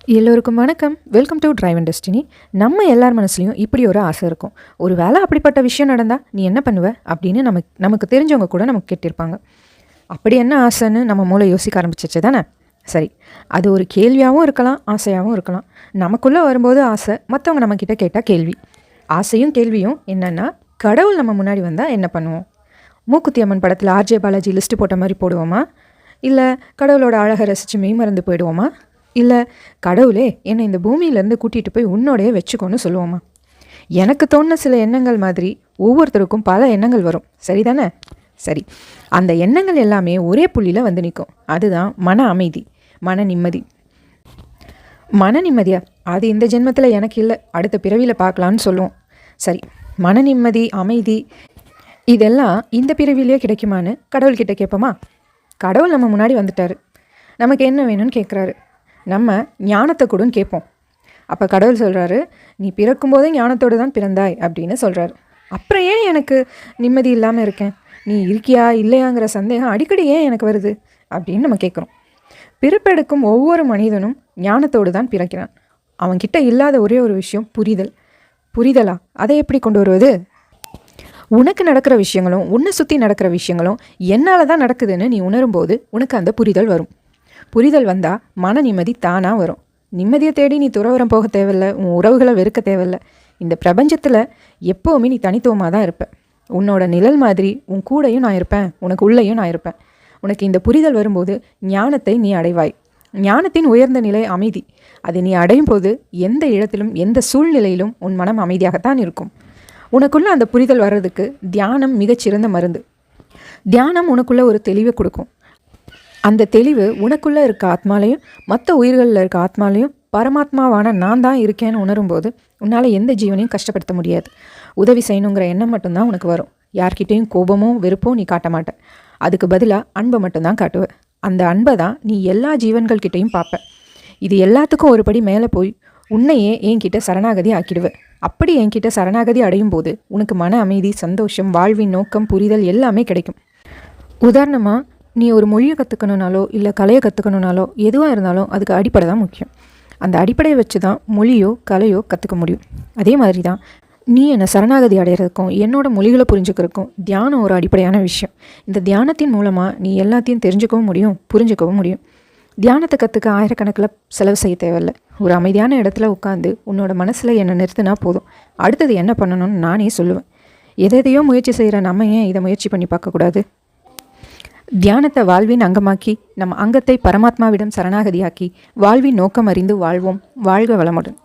எல்லோருக்கும் வணக்கம். Welcome to drive and destiny. நம்ம எல்லார் மனசுலையும் இப்படி ஒரு ஆசை இருக்கும். ஒரு வேளை அப்படிப்பட்ட விஷயம் நடந்தால் நீ என்ன பண்ணுவ அப்படின்னு நமக்கு தெரிஞ்சவங்க கூட நமக்கு கேட்டிருப்பாங்க. அப்படி என்ன ஆசைன்னு நம்ம மூளை யோசிக்க ஆரம்பிச்சிச்சு தானே. சரி, அது ஒரு கேள்வியாகவும் இருக்கலாம், ஆசையாகவும் இருக்கலாம். நமக்குள்ளே வரும்போது ஆசை, மற்றவங்க நம்மக்கிட்ட கேட்டால் கேள்வி. ஆசையும் கேள்வியும் என்னென்னா, கடவுள் நம்ம முன்னாடி வந்தால் என்ன பண்ணுவோம்? மூக்குத்தி அம்மன் படத்தில் ஆர்ஜே பாலாஜி லிஸ்ட்டு போட்ட மாதிரி போடுவோமா? இல்லை கடவுளோட அழகை ரசித்து மெய்மறந்து போயிடுவோமா? இல்லை கடவுளே என்னை இந்த பூமியிலேருந்து கூட்டிகிட்டு போய் உன்னோடையே வச்சுக்கோன்னு சொல்லுவோமா? எனக்கு தோணுன சில எண்ணங்கள் மாதிரி ஒவ்வொருத்தருக்கும் பல எண்ணங்கள் வரும், சரிதானே? சரி, அந்த எண்ணங்கள் எல்லாமே ஒரே புள்ளியில் வந்து நிற்கும். அதுதான் மன அமைதி, மன நிம்மதி. மன நிம்மதியா? அது இந்த ஜென்மத்தில் எனக்கு இல்லை, அடுத்த பிறவியில் பார்க்கலான்னு சொல்லுவோம். சரி, மன நிம்மதி, அமைதி இதெல்லாம் இந்த பிறவிலேயே கிடைக்குமான்னு கடவுள்கிட்ட கேட்போமா? கடவுள் நம்ம முன்னாடி வந்துட்டார், நமக்கு என்ன வேணும்னு கேட்குறாரு. நம்ம ஞானத்தை கொடுன்னு கேட்போம். அப்போ கடவுள் சொல்கிறாரு, நீ பிறக்கும்போதே ஞானத்தோடு தான் பிறந்தாய் அப்படின்னு சொல்கிறாரு. அப்புறம் ஏன் எனக்கு நிம்மதி இல்லாமல் இருக்கேன்? நீ இருக்கியா இல்லையாங்கிற சந்தேகம் அடிக்கடி ஏன் எனக்கு வருது அப்படின்னு நம்ம கேட்குறோம். பிறப்பெடுக்கும் ஒவ்வொரு மனிதனும் ஞானத்தோடு தான் பிறக்கிறான். அவன்கிட்ட இல்லாத ஒரே ஒரு விஷயம் புரிதல். புரிதலா? அதை எப்படி கொண்டு வருவது? உனக்கு நடக்கிற விஷயங்களும் உன்னை சுற்றி நடக்கிற விஷயங்களும் என்னால் தான் நடக்குதுன்னு நீ உணரும்போது உனக்கு அந்த புரிதல் வரும். புரிதல் வந்தால் மன நிம்மதி தானாக வரும். நிம்மதியை தேடி நீ துறவரம் போக தேவையில்லை, உன் உறவுகளை வெறுக்க தேவையில்லை. இந்த பிரபஞ்சத்தில் எப்போவுமே நீ தனித்துவமாக தான் இருப்ப. உன்னோட நிழல் மாதிரி உன் கூடையும் நான் இருப்பேன், உனக்கு உள்ளேயும் நான் இருப்பேன். உனக்கு இந்த புரிதல் வரும்போது ஞானத்தை நீ அடைவாய். ஞானத்தின் உயர்ந்த நிலை அமைதி. அதை நீ அடையும் போது எந்த இடத்திலும் எந்த சூழ்நிலையிலும் உன் மனம் அமைதியாகத்தான் இருக்கும். உனக்குள்ளே அந்த புரிதல் வர்றதுக்கு தியானம் மிகச்சிறந்த மருந்து. தியானம் உனக்குள்ளே ஒரு தெளிவை கொடுக்கும். அந்த தெளிவு உனக்குள்ளே இருக்க ஆத்மாலையும் மற்ற உயிர்களில் இருக்க ஆத்மாலையும் பரமாத்மாவான நான் தான் இருக்கேன்னு உணரும்போது உன்னால் எந்த ஜீவனையும் கஷ்டப்படுத்த முடியாது. உதவி செய்யணுங்கிற எண்ணம் மட்டும்தான் உனக்கு வரும். யார்கிட்டையும் கோபமோ வெறுப்போ நீ காட்ட மாட்ட. அதுக்கு பதிலாக அன்பை மட்டும்தான் காட்டுவ. அந்த அன்பை தான் நீ எல்லா ஜீவன்கள்கிட்டையும் பார்ப்ப. இது எல்லாத்துக்கும் ஒரு படி மேலே போய் உன்னையே என்கிட்ட சரணாகதி ஆக்கிடுவேன். அப்படி என்கிட்ட சரணாகதி அடையும் போது உனக்கு மன அமைதி, சந்தோஷம், வாழ்வின் நோக்கம், புரிதல் எல்லாமே கிடைக்கும். உதாரணமாக, நீ ஒரு மொழியை கற்றுக்கணுனாலோ இல்லை கலையை கற்றுக்கணுனாலோ எதுவாக இருந்தாலும் அதுக்கு அடிப்படை தான் முக்கியம். அந்த அடிப்படையை வச்சு தான் மொழியோ கலையோ கற்றுக்க முடியும். அதே மாதிரி தான் நீ என்னை சரணாகதி அடைகிறதுக்கும் என்னோட மொழிகளை புரிஞ்சுக்கிறதுக்கும் தியானம் ஒரு அடிப்படையான விஷயம். இந்த தியானத்தின் மூலமாக நீ எல்லாத்தையும் தெரிஞ்சுக்கவும் முடியும், புரிஞ்சுக்கவும் முடியும். தியானத்தை கற்றுக்க ஆயிரக்கணக்கில் செலவு செய்ய தேவையில்லை. ஒரு அமைதியான இடத்துல உட்காந்து உன்னோட மனசில் என்னை நிறுத்தினா போதும். அடுத்தது என்ன பண்ணணும்னு நானே சொல்லுவேன். எதையோ முயற்சி செய்கிற நம்ம ஏன் இதை முயற்சி பண்ணி பார்க்கக்கூடாது? தியானத்தை வாழ்வின் அங்கமாக்கி நம்ம அங்கத்தை பரமாத்மாவிடம் சரணாகதியாக்கி வாழ்வின் நோக்கம் அறிந்து வாழ்வோம். வாழ்க வளமுடன்.